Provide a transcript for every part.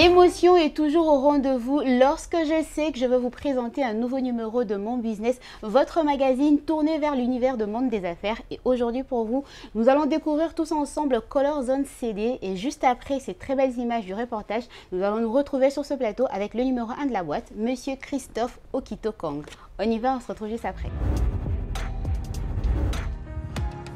L'émotion est toujours au rendez-vous lorsque je sais que je vais vous présenter un nouveau numéro de Mon Business, votre magazine tourné vers l'univers de monde des affaires. Et aujourd'hui pour vous, nous allons découvrir tous ensemble Color Zone CD. Et juste après ces très belles images du reportage, nous allons nous retrouver sur ce plateau avec le numéro 1 de la boîte, Monsieur Christophe Okito-Kong. On y va, on se retrouve juste après.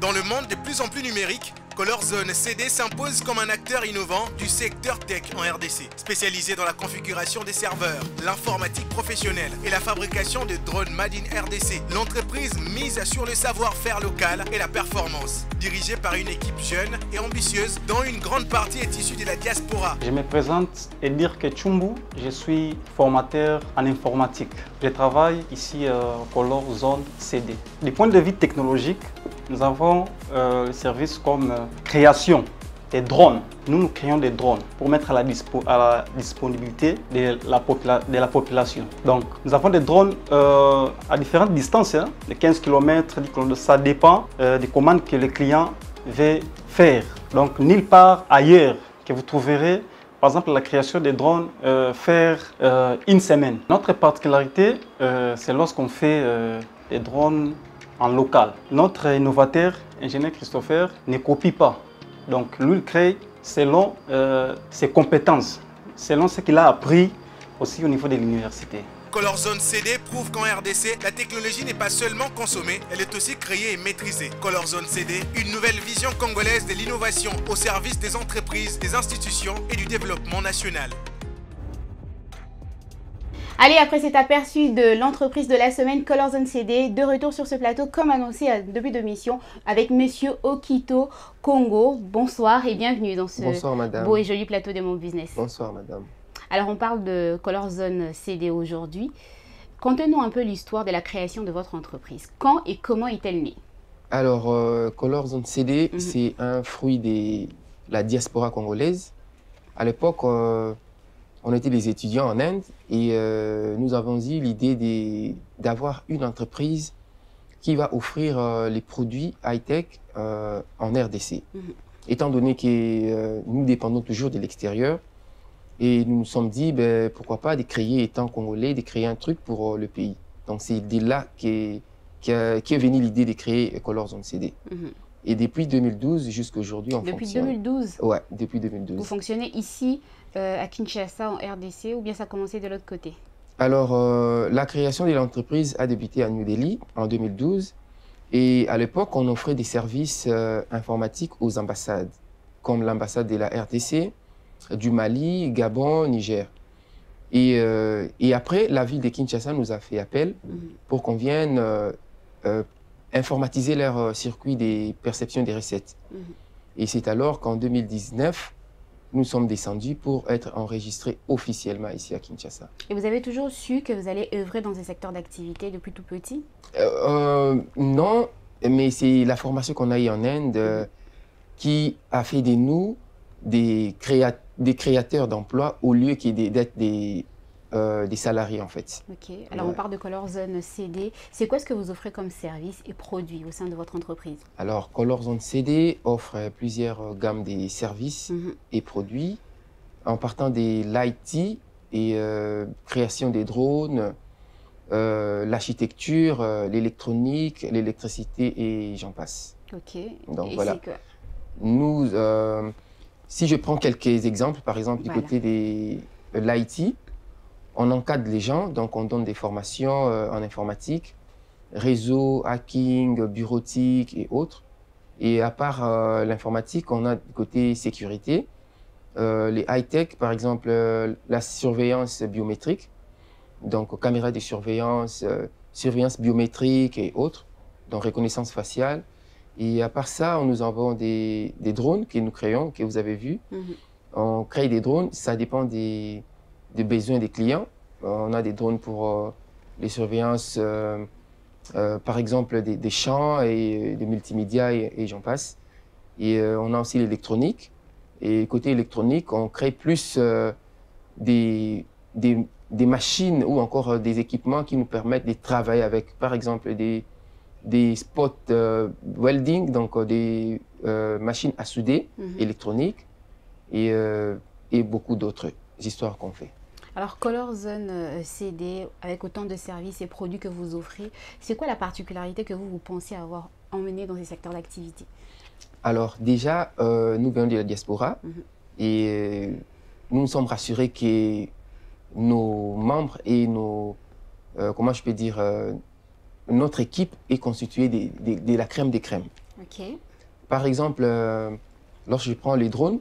Dans le monde de plus en plus numérique, Color Zone CD s'impose comme un acteur innovant du secteur tech en RDC, spécialisé dans la configuration des serveurs, l'informatique professionnelle et la fabrication de drones Made in RDC. L'entreprise mise sur le savoir-faire local et la performance, dirigée par une équipe jeune et ambitieuse dont une grande partie est issue de la diaspora. Je me présente Edir Ketchumbu, je suis formateur en informatique. Je travaille ici au Color Zone CD. Du point de vue technologique, nous avons le service comme création des drones. Nous créons des drones pour mettre à la disponibilité de la population. Donc, nous avons des drones à différentes distances, de 15 km, 10 km. Ça dépend des commandes que le client veut faire. Donc, nulle part ailleurs que vous trouverez, par exemple, la création des drones faire une semaine. Notre particularité, c'est lorsqu'on fait des drones en local. Notre innovateur, ingénieur Christopher, ne copie pas. Donc, lui, il crée selon ses compétences, selon ce qu'il a appris aussi au niveau de l'université. Color Zone CD prouve qu'en RDC, la technologie n'est pas seulement consommée, elle est aussi créée et maîtrisée. Color Zone CD, une nouvelle vision congolaise de l'innovation au service des entreprises, des institutions et du développement national. Allez, après cet aperçu de l'entreprise de la semaine Color Zone CD, de retour sur ce plateau comme annoncé à début de mission avec Monsieur Okito-Kong. Bonsoir et bienvenue dans ce beau et joli plateau de Mon Business. Bonsoir madame. Alors on parle de Color Zone CD aujourd'hui. Contez-nous un peu l'histoire de la création de votre entreprise. Quand et comment est-elle née? Alors Color Zone CD, c'est un fruit de la diaspora congolaise. À l'époque, on était des étudiants en Inde et nous avons eu l'idée d'avoir une entreprise qui va offrir les produits high-tech en RDC. Étant donné que nous dépendons toujours de l'extérieur, et nous nous sommes dit, ben, pourquoi pas de créer, étant congolais, de créer un truc pour le pays. Donc c'est de là qu'est venue l'idée de créer Color Zone CD. Et depuis 2012 jusqu'à aujourd'hui, on fonctionne. Depuis 2012? Ouais, depuis 2012. Vous fonctionnez ici à Kinshasa, en RDC, ou bien ça a commencé de l'autre côté? Alors, la création de l'entreprise a débuté à New Delhi en 2012. Et à l'époque, on offrait des services informatiques aux ambassades, comme l'ambassade de la RDC, du Mali, Gabon, Niger. Et après, la ville de Kinshasa nous a fait appel pour qu'on vienne informatiser leur circuit des perceptions des recettes. Et c'est alors qu'en 2019, nous sommes descendus pour être enregistrés officiellement ici à Kinshasa. Et vous avez toujours su que vous allez œuvrer dans un secteur d'activité depuis tout petit? Non, mais c'est la formation qu'on a eue en Inde qui a fait de nous des créateurs d'emplois au lieu d'être des salariés en fait. Ok, alors on parle de Color Zone CD. C'est quoi ce que vous offrez comme service et produits au sein de votre entreprise? Alors Color Zone CD offre plusieurs gammes de services et produits en partant de l'IT et création des drones, l'architecture, l'électronique, l'électricité et j'en passe. Ok, donc et voilà. c'est quoi? Nous, si je prends quelques exemples, par exemple du côté de l'IT, on encadre les gens, donc on donne des formations en informatique, réseau, hacking, bureautique et autres. Et à part l'informatique, on a du côté sécurité, les high-tech, par exemple la surveillance biométrique, donc caméras de surveillance, surveillance biométrique et autres, donc reconnaissance faciale. Et à part ça, nous avons des drones que nous créons, que vous avez vus. On crée des drones, ça dépend des besoins des clients. On a des drones pour les surveillances, par exemple des champs et des multimédia et j'en passe. Et on a aussi l'électronique. Et côté électronique, on crée plus des machines ou encore des équipements qui nous permettent de travailler avec, par exemple, des spots welding, donc des machines à souder électroniques et beaucoup d'autres. histoires qu'on fait. Alors, Color Zone CD, avec autant de services et produits que vous offrez, c'est quoi la particularité que vous pensez avoir emmenée dans ces secteurs d'activité? Alors déjà, nous venons de la diaspora et nous nous sommes rassurés que nos membres et nos, comment je peux dire, notre équipe est constituée de la crème des crèmes. Ok. Par exemple, lorsque je prends les drones,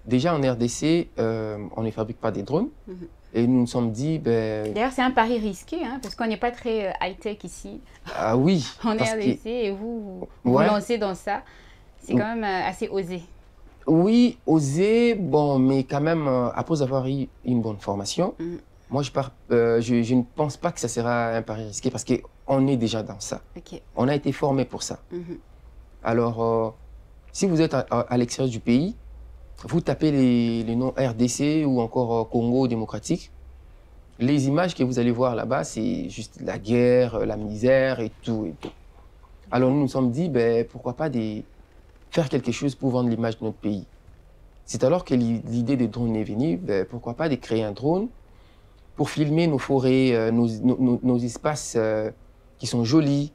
déjà en RDC, on ne fabrique pas des drones. Et nous nous sommes dit... D'ailleurs, c'est un pari risqué, hein, parce qu'on n'est pas très high-tech ici. Ah oui. En RDC, et vous vous lancez dans ça. C'est quand même assez osé. Oui, osé, bon, mais quand même, après avoir eu une bonne formation, moi, je ne pense pas que ça sera un pari risqué parce qu'on est déjà dans ça. Okay. On a été formé pour ça. Alors, si vous êtes à l'extérieur du pays, vous tapez les noms RDC ou encore Congo démocratique, les images que vous allez voir là-bas, c'est juste la guerre, la misère et tout, et tout. Alors, nous nous sommes dit, pourquoi pas faire quelque chose pour vendre l'image de notre pays. C'est alors que l'idée des drones est venue, pourquoi pas de créer un drone pour filmer nos forêts, nos espaces qui sont jolis,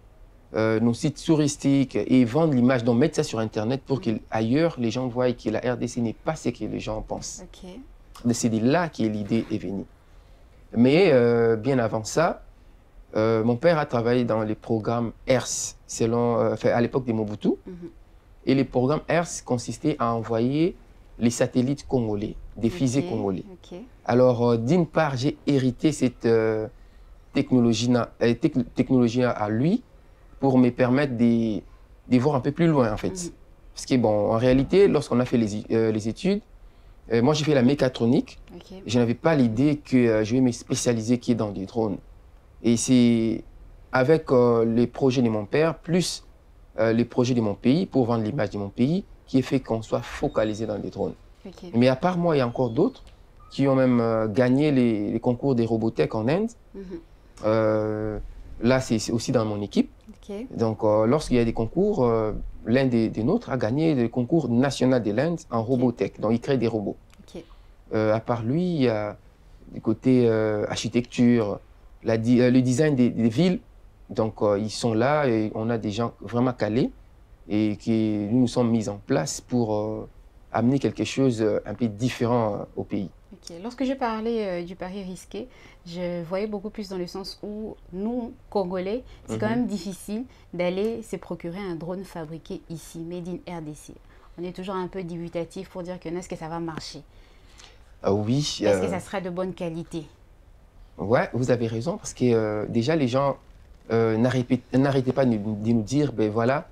nos sites touristiques et vendre l'image, donc mettre ça sur Internet pour qu'ailleurs les gens voient que la RDC n'est pas ce que les gens pensent. Okay. C'est de là que l'idée est venue. Mais bien avant ça, mon père a travaillé dans les programmes ERS, à l'époque des Mobutu. Et les programmes ERS consistaient à envoyer les satellites congolais, des fusées congolais. Alors, d'une part, j'ai hérité cette technologie à lui pour me permettre de voir un peu plus loin, en fait. Parce que, bon, en réalité, lorsqu'on a fait les études, moi, j'ai fait la mécatronique. Je n'avais pas l'idée que je vais me spécialiser dans des drones. Et c'est avec les projets de mon père, plus les projets de mon pays, pour vendre l'image de mon pays, qui est fait qu'on soit focalisé dans les drones. Mais à part moi, il y a encore d'autres qui ont même gagné les concours des Robotech en Inde. Là, c'est aussi dans mon équipe. Donc, lorsqu'il y a des concours, l'un des nôtres a gagné le concours national de l'Inde en Robotech. Donc, il crée des robots. À part lui, il y a du côté architecture, le design des villes. Donc, ils sont là et on a des gens vraiment calés et qui nous sommes mis en place pour amener quelque chose un peu différent au pays. Lorsque j'ai parlé du pari risqué, je voyais beaucoup plus dans le sens où nous, Congolais, c'est quand même difficile d'aller se procurer un drone fabriqué ici, made in RDC. On est toujours un peu dubitatif pour dire que est-ce que ça va marcher? Oui. Est-ce que ça sera de bonne qualité? Ouais, vous avez raison, parce que déjà les gens n'arrêtez pas de nous dire, voilà,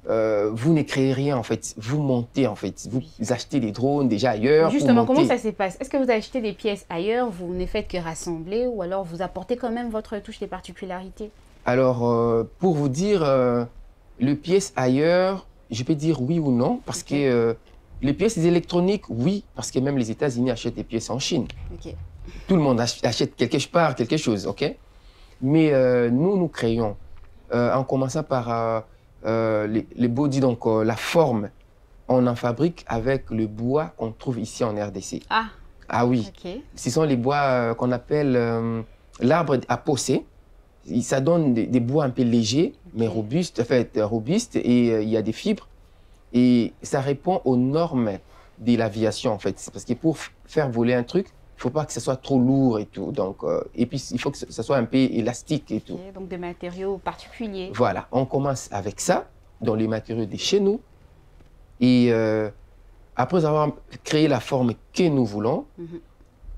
vous ne créez rien en fait, vous montez en fait, vous achetez des drones déjà ailleurs. Justement, comment ça se passe? Est-ce que vous achetez des pièces ailleurs, vous ne faites que rassembler ou alors vous apportez quand même votre touche des particularités? Alors, pour vous dire, les pièces ailleurs, je peux dire oui ou non, parce que les pièces électroniques, oui, parce que même les États-Unis achètent des pièces en Chine. Tout le monde achète quelque chose, ok? Mais nous créons, en commençant par les bodies, donc la forme, on en fabrique avec le bois qu'on trouve ici en RDC. Ah oui, ce sont les bois qu'on appelle l'arbre à pousser. Ça donne des bois un peu légers, mais robustes, en fait, robustes, et il y a des fibres. Et ça répond aux normes de l'aviation, en fait. Parce que pour faire voler un truc, il ne faut pas que ça soit trop lourd et tout. Donc, et puis, il faut que ça soit un peu élastique et tout. Donc, des matériaux particuliers. Voilà, on commence avec ça, dans les matériaux de chez nous. Et après avoir créé la forme que nous voulons,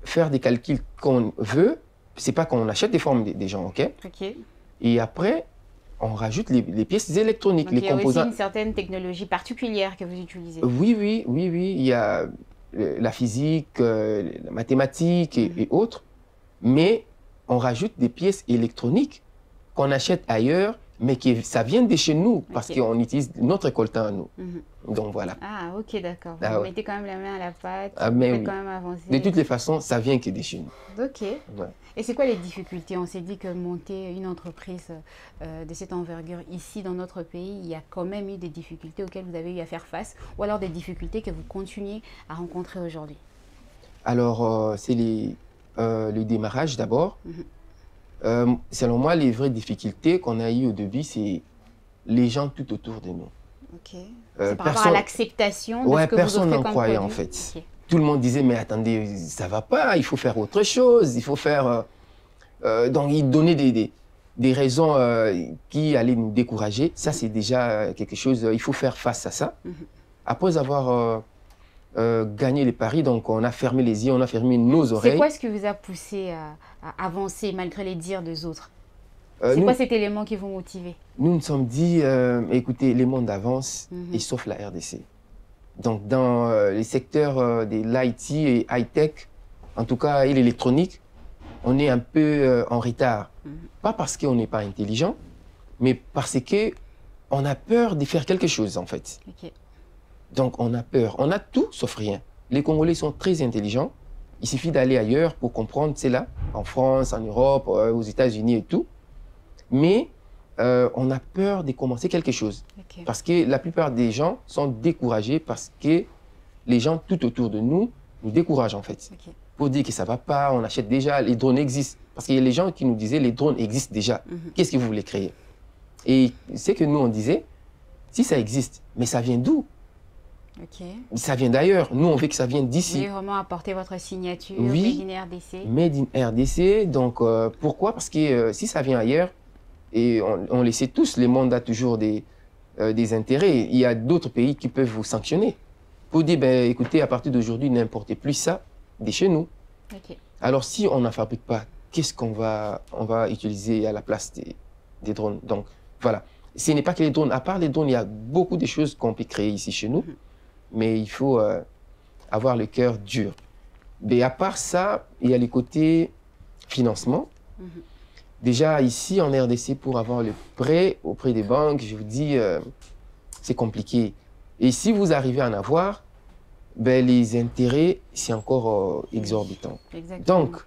faire des calculs qu'on veut, c'est pas qu'on achète des formes des gens, ok? Et après, on rajoute les pièces électroniques, donc, les composants. Il y a aussi une certaine technologie particulière que vous utilisez. Oui. Il y a la physique, la mathématique et autres. Mais on rajoute des pièces électroniques qu'on achète ailleurs, mais que ça vient de chez nous, parce qu'on utilise notre coltan à nous. Donc voilà. Ah, ok, d'accord. Vous mettez quand même la main à la pâte, vous mais faites quand même avancer. De toutes les façons, ça vient que de chez nous. Ok. Et c'est quoi les difficultés? On s'est dit que monter une entreprise de cette envergure ici dans notre pays, il y a quand même eu des difficultés auxquelles vous avez eu à faire face, ou alors des difficultés que vous continuez à rencontrer aujourd'hui? Alors, c'est le démarrage d'abord. Selon moi, les vraies difficultés qu'on a eues au début, c'est les gens tout autour de nous. Ok. C'est par rapport à l'acceptation de ce que personne vous offrez n'en comme croyait produit. en fait. Okay. Tout le monde disait, mais attendez, ça va pas, il faut faire autre chose, il faut faire... donc, ils donnaient des raisons qui allaient nous décourager. Ça, c'est déjà quelque chose, il faut faire face à ça. Après avoir gagné les paris, donc on a fermé les yeux, on a fermé nos oreilles. C'est quoi ce qui vous a poussé à avancer malgré les dires des autres? C'est quoi cet élément qui vous motivait? Nous nous sommes dit, écoutez, le monde avance, et sauf la RDC. Donc, dans les secteurs de l'IT et high-tech, en tout cas, et l'électronique, on est un peu en retard. Pas parce qu'on n'est pas intelligent, mais parce qu'on a peur de faire quelque chose, en fait. Okay. Donc, on a peur. On a tout sauf rien. Les Congolais sont très intelligents. Il suffit d'aller ailleurs pour comprendre, c'est là, en France, en Europe, aux États-Unis et tout. Mais on a peur de commencer quelque chose. Okay. Parce que la plupart des gens sont découragés parce que les gens tout autour de nous découragent en fait. Okay. Pour dire que ça ne va pas, on achète déjà, les drones existent. Parce qu'il y a les gens qui nous disaient les drones existent déjà. Qu'est-ce que vous voulez créer? Et c'est que nous on disait, si ça existe, mais ça vient d'où? Okay. Ça vient d'ailleurs. Nous, on veut que ça vienne d'ici. Vous voulez vraiment apporter votre signature, oui, Made in RDC. Made in RDC. Donc, pourquoi? Parce que si ça vient ailleurs, et on le sait tous, le monde a toujours des intérêts. Il y a d'autres pays qui peuvent vous sanctionner. Pour dire, ben, écoutez, à partir d'aujourd'hui, n'importez plus ça de chez nous. Okay. Alors, si on n'en fabrique pas, qu'est-ce qu'on va utiliser à la place des drones? Donc, voilà. Ce n'est pas que les drones. À part les drones, il y a beaucoup de choses qu'on peut créer ici chez nous. Mais il faut avoir le cœur dur. Mais à part ça, il y a les côtés financement. Déjà, ici, en RDC, pour avoir le prêt auprès des banques, je vous dis, c'est compliqué. Et si vous arrivez à en avoir, ben, les intérêts, c'est encore exorbitant. Exactement. Donc,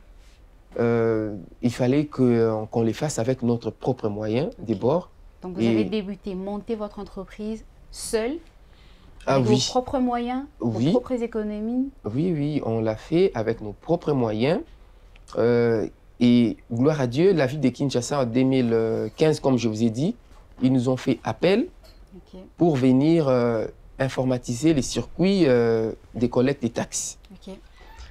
il fallait qu'on les fasse avec notre propre moyen, des bords. Donc, vous avez débuté, monté votre entreprise seul, avec vos propres moyens, vos propres économies? Oui, oui, on l'a fait avec nos propres moyens. Et gloire à Dieu, la ville de Kinshasa en 2015, comme je vous ai dit, ils nous ont fait appel pour venir informatiser les circuits des collectes des taxes.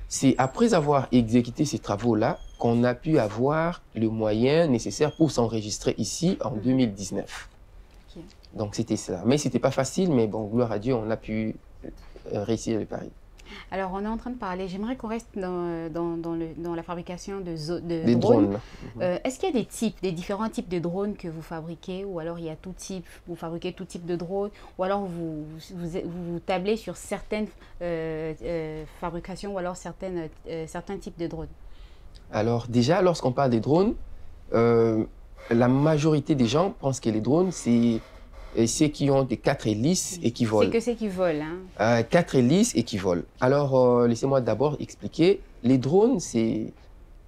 C'est après avoir exécuté ces travaux-là qu'on a pu avoir le moyen nécessaire pour s'enregistrer ici en 2019. Donc c'était ça. Mais c'était pas facile, mais bon, gloire à Dieu, on a pu réussir le pari. Alors, on est en train de parler, j'aimerais qu'on reste dans la fabrication de drones. Est-ce qu'il y a des différents types de drones que vous fabriquez, ou alors il y a tout type, vous fabriquez tout type de drones, ou alors vous tablez sur certaines fabrications, ou alors certains types de drones? Alors déjà, lorsqu'on parle des drones, la majorité des gens pensent que les drones, c'est ceux qui ont des 4 hélices et qui volent. C'est que ceux qui volent. Hein. 4 hélices et qui volent. Alors, laissez-moi d'abord expliquer. Les drones, c'est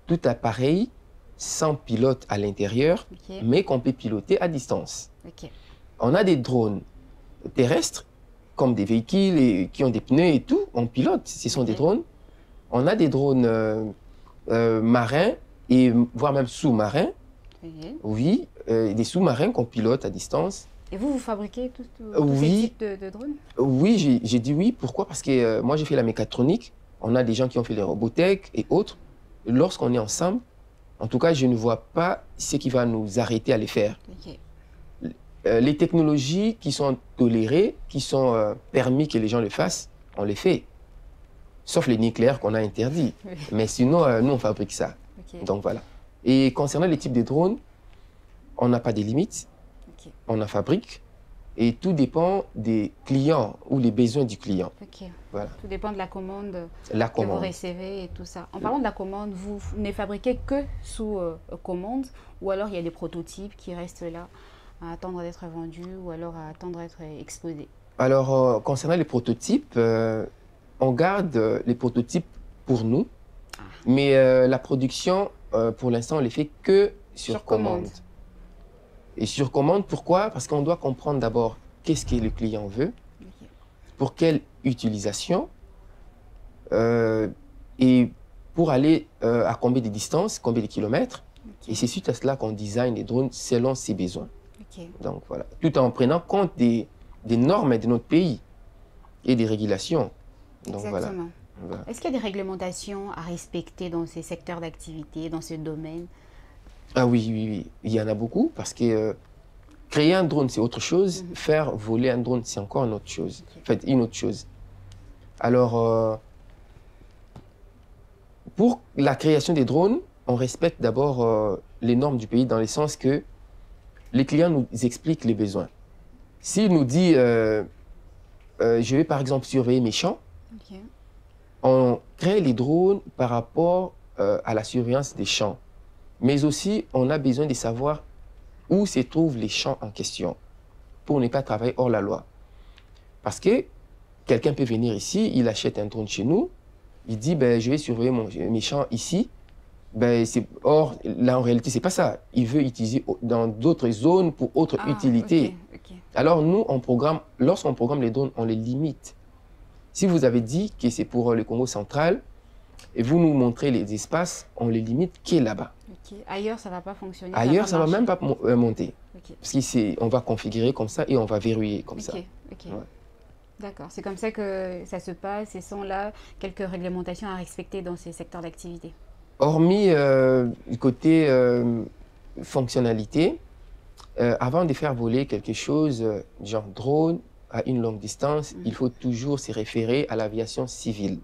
tout appareil sans pilote à l'intérieur, mais qu'on peut piloter à distance. On a des drones terrestres, comme des véhicules qui ont des pneus et tout. On pilote, ce sont des drones. On a des drones marins, et voire même sous-marins. Oui, des sous-marins qu'on pilote à distance. Et vous fabriquez tous ces types de drones? Oui, j'ai dit oui. Pourquoi? Parce que moi, j'ai fait la mécatronique. On a des gens qui ont fait les robotech et autres. Lorsqu'on est ensemble, en tout cas, je ne vois pas ce qui va nous arrêter à les faire. Les technologies qui sont tolérées, qui sont permis que les gens le fassent, on les fait. Sauf les nucléaires qu'on a interdits. Mais sinon, nous, on fabrique ça. Donc voilà. Et concernant les types de drones, on n'a pas de limites. On en fabrique et tout dépend des clients ou les besoins du client. Voilà. Tout dépend de la commande que vous recevez et tout ça. En parlant de la commande, vous ne fabriquez que sous commande, ou alors il y a des prototypes qui restent là à attendre d'être vendus, ou alors à attendre d'être exposés? Alors, concernant les prototypes, on garde les prototypes pour nous, mais la production, pour l'instant, on ne les fait que sur commande. Et sur commande, pourquoi? Parce qu'on doit comprendre d'abord qu'est-ce que le client veut, pour quelle utilisation, et pour aller à combien de distances, combien de kilomètres. Et c'est suite à cela qu'on design les drones selon ses besoins. Donc voilà, tout en prenant compte des normes de notre pays et des régulations. Donc, exactement. Voilà. Est-ce qu'il y a des réglementations à respecter dans ces secteurs d'activité, dans ce domaine? Ah oui, oui, oui, il y en a beaucoup parce que créer un drone, c'est autre chose. Faire voler un drone, c'est encore une autre chose. En fait, une autre chose. Alors, pour la création des drones, on respecte d'abord les normes du pays dans le sens que les clients nous expliquent les besoins. S'il nous dit, je vais par exemple surveiller mes champs, on crée les drones par rapport à la surveillance des champs. Mais aussi, on a besoin de savoir où se trouvent les champs en question pour ne pas travailler hors la loi. Parce que quelqu'un peut venir ici, il achète un drone chez nous, il dit ben, je vais surveiller mes champs ici. Ben, or, là, en réalité, ce n'est pas ça. Il veut utiliser dans d'autres zones pour autre utilité. Alors, nous, lorsqu'on programme les drones, on les limite. Si vous avez dit que c'est pour le Congo central, et vous nous montrez les espaces, on les limite qu'est là-bas. Ailleurs, ça ne va pas fonctionner. Ailleurs, ça ne va même pas monter. Parce qu'on va configurer comme ça et on va verrouiller comme ça. Ouais. D'accord. C'est comme ça que ça se passe et sont là quelques réglementations à respecter dans ces secteurs d'activité. Hormis le côté fonctionnalité, avant de faire voler quelque chose, genre drone, à une longue distance, il faut toujours se référer à l'aviation civile.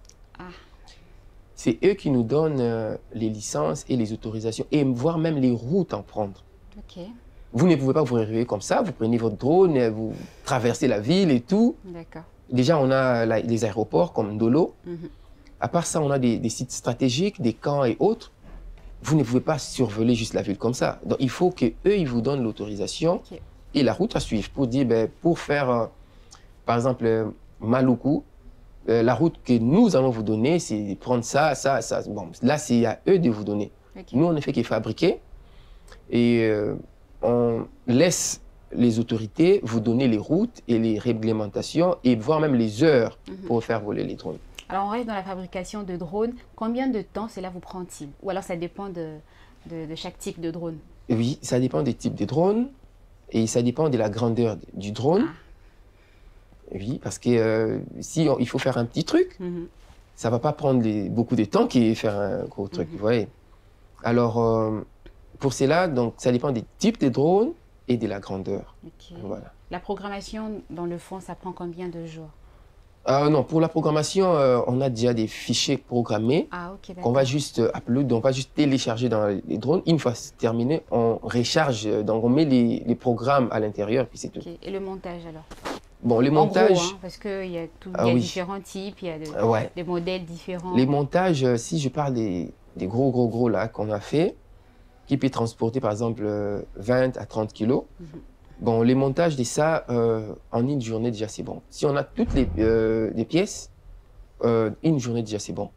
C'est eux qui nous donnent les licences et les autorisations, et voire même les routes à en prendre. Vous ne pouvez pas vous réveiller comme ça, vous prenez votre drone, vous traversez la ville et tout. Déjà, on a les aéroports comme Ndolo. À part ça, on a des sites stratégiques, des camps et autres. Vous ne pouvez pas survoler juste la ville comme ça. Donc, il faut qu'eux, ils vous donnent l'autorisation et la route à suivre pour dire, ben, pour faire, par exemple, Maluku, la route que nous allons vous donner, c'est prendre ça, ça, ça. Bon, là, c'est à eux de vous donner. Nous, on ne fait que fabriquer et on laisse les autorités vous donner les routes et les réglementations et voire même les heures pour faire voler les drones. Alors, on reste dans la fabrication de drones. Combien de temps cela vous prend-il? Ou alors, ça dépend de chaque type de drone? Oui, ça dépend des types de drones et ça dépend de la grandeur du drone. Oui, parce que si il faut faire un petit truc, ça ne va pas prendre beaucoup de temps que faire un gros truc, vous voyez. Alors, pour cela, donc, ça dépend des types de drones et de la grandeur. Voilà. La programmation, dans le fond, ça prend combien de jours? Non, pour la programmation, on a déjà des fichiers programmés qu'on va juste upload, on va juste télécharger dans les drones. Une fois terminé, on recharge, donc on met les programmes à l'intérieur, puis c'est tout. Et le montage alors? Bon, les montages... En gros, parce qu'il y a différents types, il y a des modèles différents. Les montages, si je parle des gros là qu'on a fait, qui peut transporter par exemple 20 à 30 kilos, bon, les montages de ça, en une journée déjà c'est bon. Si on a toutes les pièces, une journée déjà c'est bon.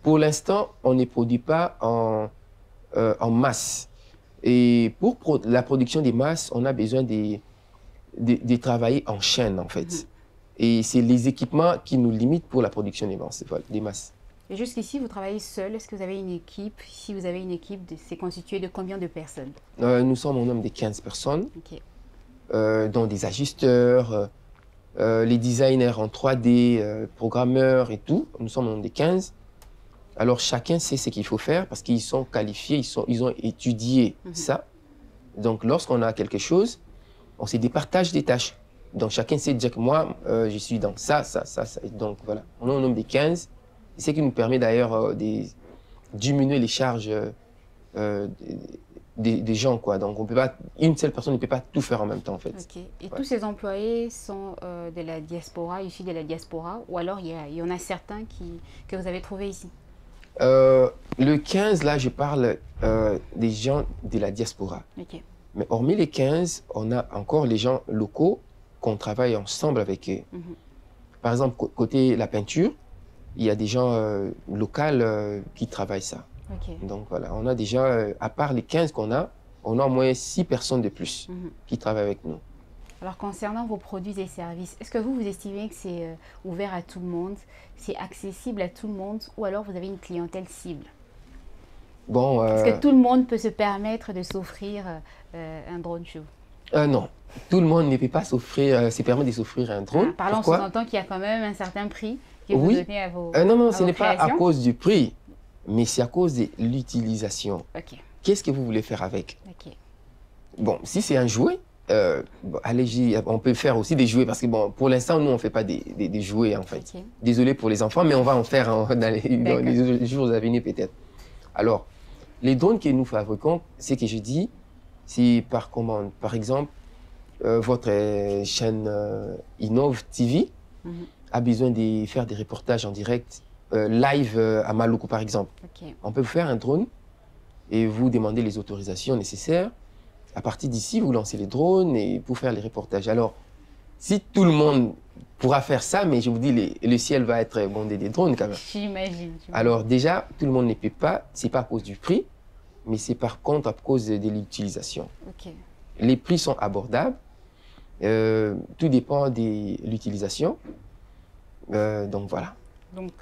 Pour l'instant, on ne produit pas en masse. Et pour la production des masses, on a besoin de travailler en chaîne en fait. Et c'est les équipements qui nous limitent pour la production des masses. Et jusqu'ici, vous travaillez seul. Est-ce que vous avez une équipe? Si vous avez une équipe, c'est constitué de combien de personnes? Nous sommes au nombre de 15 personnes. Dont des ajusteurs, les designers en 3D, programmeurs et tout. Nous sommes dans des 15. Alors chacun sait ce qu'il faut faire parce qu'ils sont qualifiés, ils ont étudié ça. Donc lorsqu'on a quelque chose, on se départage des tâches. Donc chacun sait déjà que moi, je suis dans ça. Et donc voilà, on est au nombre des 15. Ce qui nous permet d'ailleurs de diminuer les charges des gens, quoi. Donc, on peut pas, une seule personne ne peut pas tout faire en même temps, en fait. Et tous ces employés sont de la diaspora, issus de la diaspora, ou alors il y en a certains que vous avez trouvés ici? Le 15, là, je parle des gens de la diaspora. Mais hormis les 15, on a encore les gens locaux qu'on travaille ensemble avec eux. Par exemple, côté la peinture, il y a des gens locaux qui travaillent ça. Donc voilà, on a déjà, à part les 15 qu'on a, on a au moins 6 personnes de plus qui travaillent avec nous. Alors, concernant vos produits et services, est-ce que vous estimez que c'est ouvert à tout le monde, c'est accessible à tout le monde, ou alors vous avez une clientèle cible? Bon, Est-ce que tout le monde peut se permettre de s'offrir un drone chez vous? non, tout le monde ne peut pas se permettre de s'offrir un drone. Par là, on Pourquoi? sous-entend qu'il y a quand même un certain prix que vous Oui. donnez à vos Non, non, à ce vos n'est pas à créations. cause du prix, mais c'est à cause de l'utilisation. Ok, Qu'est-ce que vous voulez faire avec? ok. Bon, si c'est un jouet, bon, allez-y, on peut faire aussi des jouets parce que bon, pour l'instant, nous, on ne fait pas des jouets en fait. Ok. Désolé pour les enfants, mais on va en faire dans les jours à venir peut-être. Alors, les drones que nous fabriquons, c'est que je dis, c'est par commande. Par exemple, votre chaîne Innov TV a besoin de faire des reportages en direct, live à Maluku par exemple. Ok. On peut vous faire un drone et vous demander les autorisations nécessaires. À partir d'ici, vous lancez les drones et pour faire les reportages. Alors, si tout le monde pourra faire ça, mais je vous dis, le ciel va être bondé des drones quand même. J'imagine. Alors déjà, tout le monde ne peut pas, c'est pas à cause du prix, mais c'est par contre à cause de l'utilisation. Ok. Les prix sont abordables, tout dépend de l'utilisation. Donc voilà. Donc,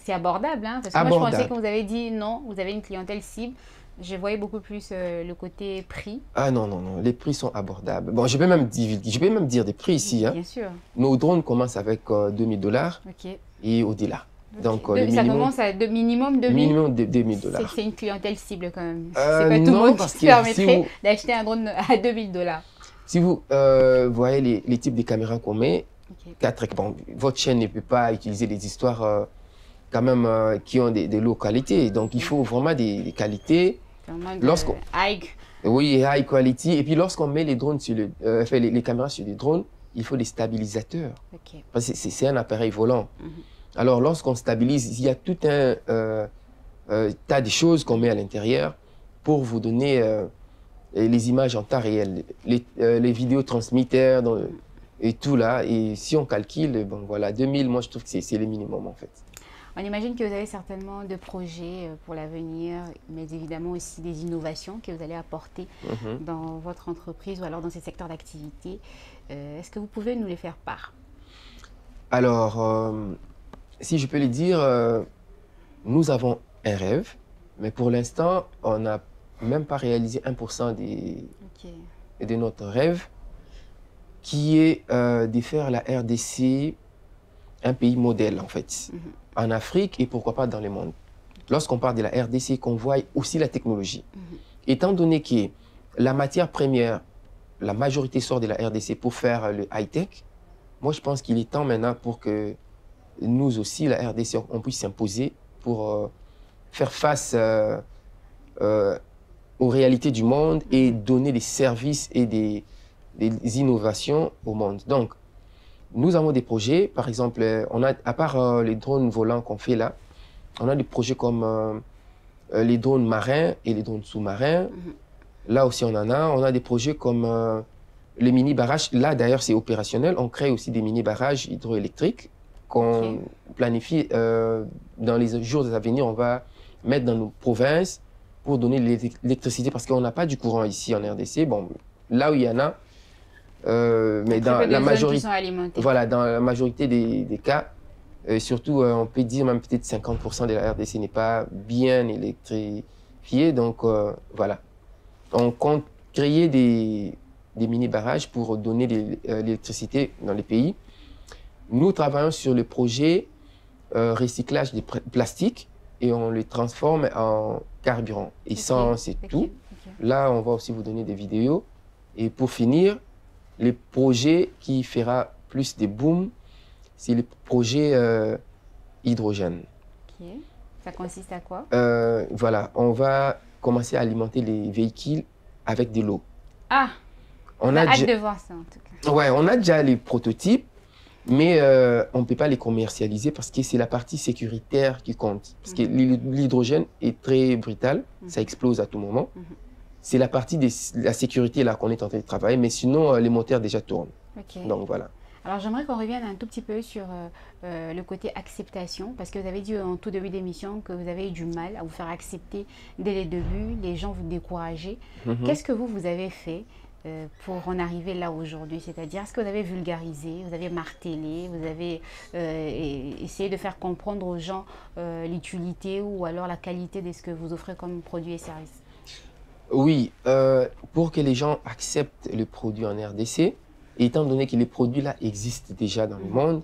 c'est abordable, hein, parce que moi, je Abordable. pensais que vous avez dit non, vous avez une clientèle cible. Je voyais beaucoup plus le côté prix. Ah non, non, non, les prix sont abordables. Bon, je peux même dire des prix ici. Hein. Bien sûr. Nos drones commencent avec 2000 $. Ok. Et au-delà. Ok. Donc, Ça le minimum, commence à minimum 2000. minimum de 2000 $. C'est une clientèle cible quand même. C'est pas tout le non, monde qui parce se que permettrait si vous- d'acheter un drone à 2000 $. Si vous voyez les types de caméras qu'on met, Ok. bon, votre chaîne ne peut pas utiliser des histoires quand même qui ont des low qualités. Donc, il faut vraiment des qualités. Vraiment de Lorsqu'on- high. Oui, high quality. Et puis, lorsqu'on met les drones sur les caméras sur les drones, il faut des stabilisateurs. Ok. Parce que c'est un appareil volant. Alors, lorsqu'on stabilise, il y a tout un tas de choses qu'on met à l'intérieur pour vous donner les images en temps réel, les vidéos transmetteurs et tout là. Et si on calcule, bon voilà, 2000, moi je trouve que c'est le minimum en fait. On imagine que vous avez certainement de projets pour l'avenir, mais évidemment aussi des innovations que vous allez apporter dans votre entreprise ou alors dans ces secteurs d'activité. Est-ce que vous pouvez nous les faire part? Alors, si je peux le dire, nous avons un rêve, mais pour l'instant, on n'a même pas réalisé 1% Ok. de notre rêve, qui est de faire la RDC un pays modèle en fait, en Afrique et pourquoi pas dans le monde. Lorsqu'on parle de la RDC, qu'on voit aussi la technologie. Étant donné que la matière première, la majorité sort de la RDC pour faire le high-tech, moi je pense qu'il est temps maintenant pour que nous aussi, la RDC, on puisse s'imposer pour faire face aux réalités du monde et donner des services et des innovations au monde. Donc, nous avons des projets, par exemple, on a, à part les drones volants qu'on fait là, on a des projets comme les drones marins et les drones sous-marins. Là aussi, on en a. On a des projets comme les mini-barrages. Là, d'ailleurs, c'est opérationnel. On crée aussi des mini-barrages hydroélectriques qu'on planifie dans les jours à venir. On va mettre dans nos provinces pour donner l'électricité parce qu'on n'a pas du courant ici en RDC. Bon, là où il y en a, mais dans la majorité, voilà, dans la majorité des cas, surtout on peut dire même peut-être 50% de la RDC n'est pas bien électrifiée. Donc voilà, on compte créer des mini-barrages pour donner l'électricité dans les pays. Nous travaillons sur le projet recyclage des plastiques et on les transforme en carburant, essence et tout. Là, on va aussi vous donner des vidéos. Et pour finir, les projets qui fera plus de boom, c'est le projet hydrogène. Ok. Ça consiste à quoi? Voilà, on va commencer à alimenter les véhicules avec de l'eau. Ah, on a hâte de voir ça en tout cas. Ouais, on a déjà les prototypes, mais on ne peut pas les commercialiser parce que c'est la partie sécuritaire qui compte. Parce que l'hydrogène est très brutal, ça explose à tout moment. C'est la partie de la sécurité là qu'on est en train de travailler, mais sinon les moteurs déjà tournent. Okay. Donc voilà. Alors j'aimerais qu'on revienne un tout petit peu sur le côté acceptation, parce que vous avez dit en tout début d'émission que vous avez eu du mal à vous faire accepter dès les débuts, les gens vous décourageaient. Qu'est-ce que vous avez fait pour en arriver là aujourd'hui? C'est-à-dire, est-ce que vous avez vulgarisé, vous avez martelé, vous avez essayé de faire comprendre aux gens l'utilité ou alors la qualité de ce que vous offrez comme produits et services? Oui, pour que les gens acceptent le produit en RDC, et étant donné que les produits-là existent déjà dans le monde,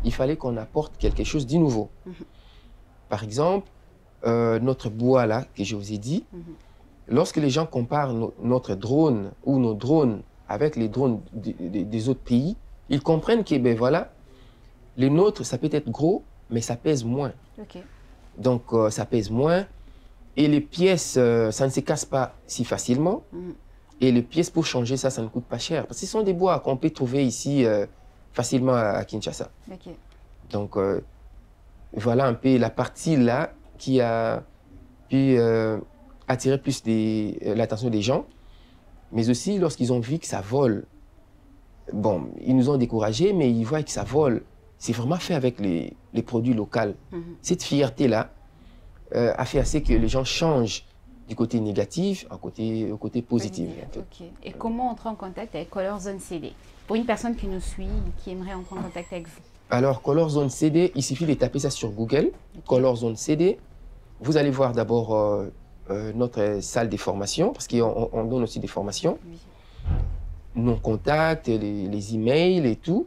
il fallait qu'on apporte quelque chose de nouveau. Par exemple, notre bois là, que je vous ai dit, lorsque les gens comparent notre drone ou nos drones avec les drones des autres pays, ils comprennent que, ben voilà, les nôtres, ça peut être gros, mais ça pèse moins. Okay. Donc, ça pèse moins. Et les pièces, ça ne se casse pas si facilement. Et les pièces pour changer ça, ça ne coûte pas cher. Parce que ce sont des bois qu'on peut trouver ici facilement à Kinshasa. Okay. Donc, voilà un peu la partie là qui a pu attirer plus l'attention des gens. Mais aussi, lorsqu'ils ont vu que ça vole, bon, ils nous ont découragés, mais ils voient que ça vole. C'est vraiment fait avec les produits locaux. Cette fierté-là a fait assez que les gens changent du côté négatif au côté positif. Okay. Et comment entrer en contact avec Color Zone CD? Pour une personne qui nous suit, qui aimerait entrer en contact avec vous. Alors, Color Zone CD, il suffit de taper ça sur Google, Color Zone CD. Vous allez voir d'abord notre salle de formation, parce qu'on donne aussi des formations. Nos contacts, les emails et tout.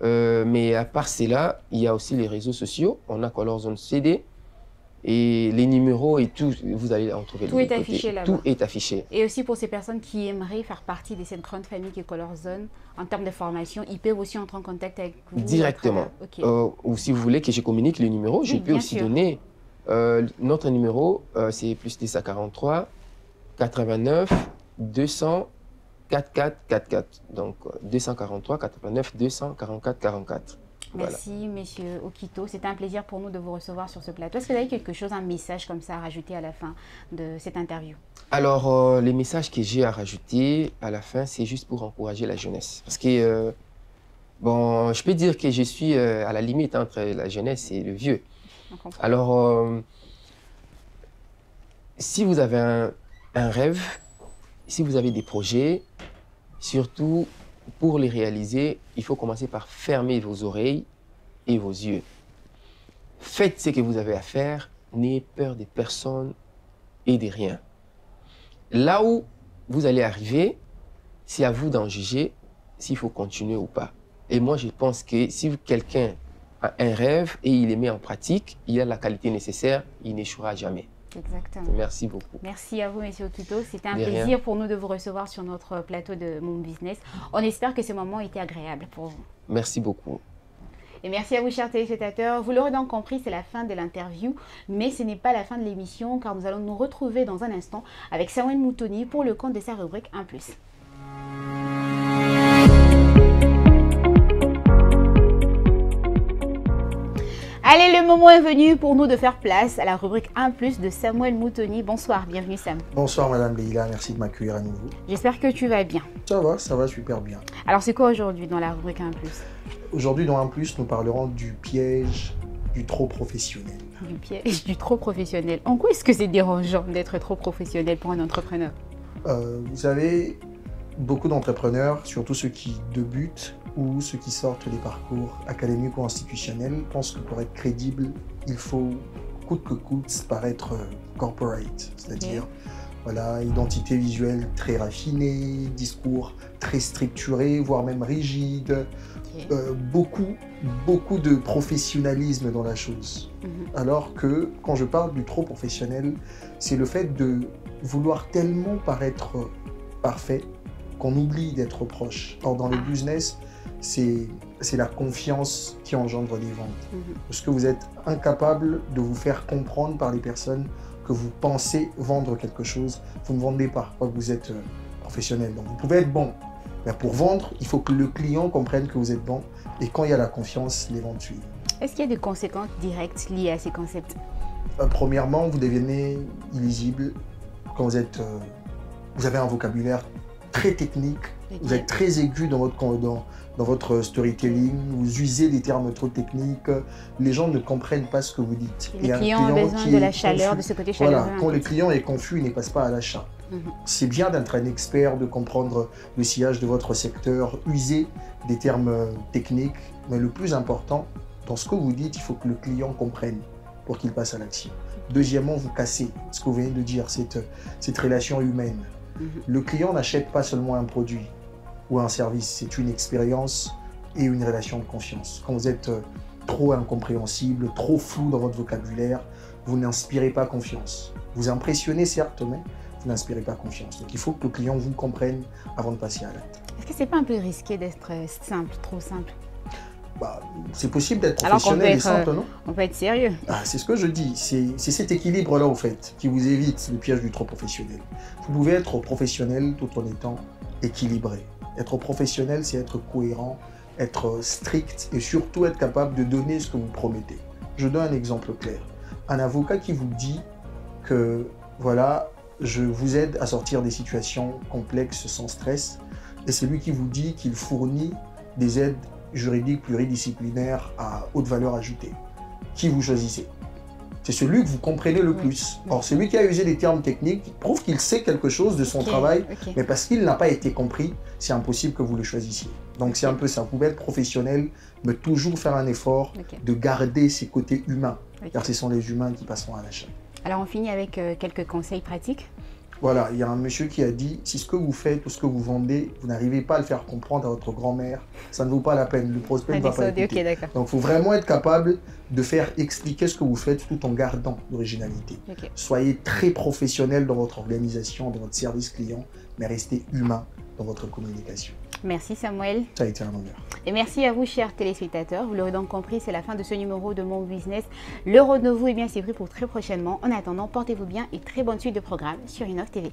Mais à part cela, il y a aussi les réseaux sociaux. On a Color Zone CD. Et les numéros et tout, vous allez en trouver. Tout est affiché là-bas. Tout est affiché. Et aussi pour ces personnes qui aimeraient faire partie de cette grande famille qui est Color Zone, en termes de formation, ils peuvent aussi entrer en contact avec vous directement. Okay. Ou si vous voulez que je communique le numéro, je peux aussi donner. Notre numéro, c'est +10 43 89 200 44 44. Donc 243 89 200 44 44. Merci, voilà. Monsieur Okito. C'était un plaisir pour nous de vous recevoir sur ce plateau. Est-ce que vous avez quelque chose, un message comme ça à rajouter à la fin de cette interview? Alors, les messages que j'ai à rajouter à la fin, c'est juste pour encourager la jeunesse. Parce que, bon, je peux dire que je suis à la limite entre la jeunesse et le vieux. Alors, si vous avez un rêve, si vous avez des projets, surtout, pour les réaliser, il faut commencer par fermer vos oreilles et vos yeux. Faites ce que vous avez à faire, n'ayez peur de personne et de rien. Là où vous allez arriver, c'est à vous d'en juger s'il faut continuer ou pas. Et moi, je pense que si quelqu'un a un rêve et il les met en pratique, il a la qualité nécessaire, il n'échouera jamais. Exactement. Merci beaucoup. Merci à vous, Monsieur Okito. C'était un plaisir pour nous de vous recevoir sur notre plateau de Mon Business. On espère que ce moment était agréable pour vous. Merci beaucoup. Et merci à vous, chers téléspectateurs. Vous l'aurez donc compris, c'est la fin de l'interview, mais ce n'est pas la fin de l'émission, car nous allons nous retrouver dans un instant avec Samuel Moutoni pour le compte de sa rubrique 1+. Allez, le moment est venu pour nous de faire place à la rubrique 1+ de Samuel Moutoni. Bonsoir, bienvenue Sam. Bonsoir Madame Leïla, merci de m'accueillir à nouveau. J'espère que tu vas bien. Ça va super bien. Alors c'est quoi aujourd'hui dans la rubrique 1+? Aujourd'hui dans 1+, nous parlerons du piège du trop professionnel. Du piège du trop professionnel. En quoi est-ce que c'est dérangeant d'être trop professionnel pour un entrepreneur? Vous savez, beaucoup d'entrepreneurs, surtout ceux qui débutent, ou ceux qui sortent des parcours académiques ou institutionnels, pensent que pour être crédible, il faut coûte que coûte paraître corporate, c'est-à-dire voilà, identité visuelle très raffinée, discours très structuré, voire même rigide, beaucoup de professionnalisme dans la chose. Alors que quand je parle du trop professionnel, c'est le fait de vouloir tellement paraître parfait qu'on oublie d'être proche. Or dans le business, c'est la confiance qui engendre les ventes. Parce que vous êtes incapable de vous faire comprendre par les personnes que vous pensez vendre quelque chose. Vous ne vendez pas, vous êtes professionnel. Donc vous pouvez être bon. Mais pour vendre, il faut que le client comprenne que vous êtes bon. Et quand il y a la confiance, les ventes suivent. Est-ce qu'il y a des conséquences directes liées à ces concepts? Premièrement, vous devenez illisible quand vous avez un vocabulaire très technique. Vous êtes très aigu dans votre storytelling, vous usez des termes trop techniques, les gens ne comprennent pas ce que vous dites. Les clients ont besoin de la chaleur, de ce côté chaleureux. Voilà, quand le client est confus, il ne passe pas à l'achat. C'est bien d'être un expert, de comprendre le sillage de votre secteur, user des termes techniques, mais le plus important, dans ce que vous dites, il faut que le client comprenne pour qu'il passe à l'action. Deuxièmement, vous cassez ce que vous venez de dire, cette relation humaine. Le client n'achète pas seulement un produit ou un service, c'est une expérience et une relation de confiance. Quand vous êtes trop incompréhensible, trop flou dans votre vocabulaire, vous n'inspirez pas confiance. Vous impressionnez certes, mais vous n'inspirez pas confiance. Donc il faut que le client vous comprenne avant de passer à l'acte. Est-ce que c'est pas un peu risqué d'être simple, trop simple? C'est possible d'être professionnel et simple, non? On peut être sérieux. C'est ce que je dis. C'est cet équilibre-là, au fait, qui vous évite le piège du trop professionnel. Vous pouvez être professionnel tout en étant équilibré. Être professionnel, c'est être cohérent, être strict et surtout être capable de donner ce que vous promettez. Je donne un exemple clair. Un avocat qui vous dit que, voilà, je vous aide à sortir des situations complexes sans stress, et c'est lui qui vous dit qu'il fournit des aides juridiques pluridisciplinaires à haute valeur ajoutée. Qui vous choisissez? C'est celui que vous comprenez le plus. Or, celui qui a usé des termes techniques prouve qu'il sait quelque chose de son travail, mais parce qu'il n'a pas été compris, c'est impossible que vous le choisissiez. Donc, c'est un peu ça. Vous pouvez être professionnel, mais toujours faire un effort de garder ses côtés humains, car ce sont les humains qui passeront à l'achat. Alors, on finit avec quelques conseils pratiques. Voilà, il y a un monsieur qui a dit, si ce que vous faites ou ce que vous vendez, vous n'arrivez pas à le faire comprendre à votre grand-mère, ça ne vaut pas la peine, le prospect ne va pas écouter. Donc, il faut vraiment être capable de faire expliquer ce que vous faites tout en gardant l'originalité. Soyez très professionnel dans votre organisation, dans votre service client, mais restez humain dans votre communication. Merci Samuel. Ça a été un honneur. Et merci à vous, chers téléspectateurs. Vous l'aurez donc compris, c'est la fin de ce numéro de Mon Business. Le rendez-vous, c'est pris pour très prochainement. En attendant, portez-vous bien et très bonne suite de programme sur Innov TV.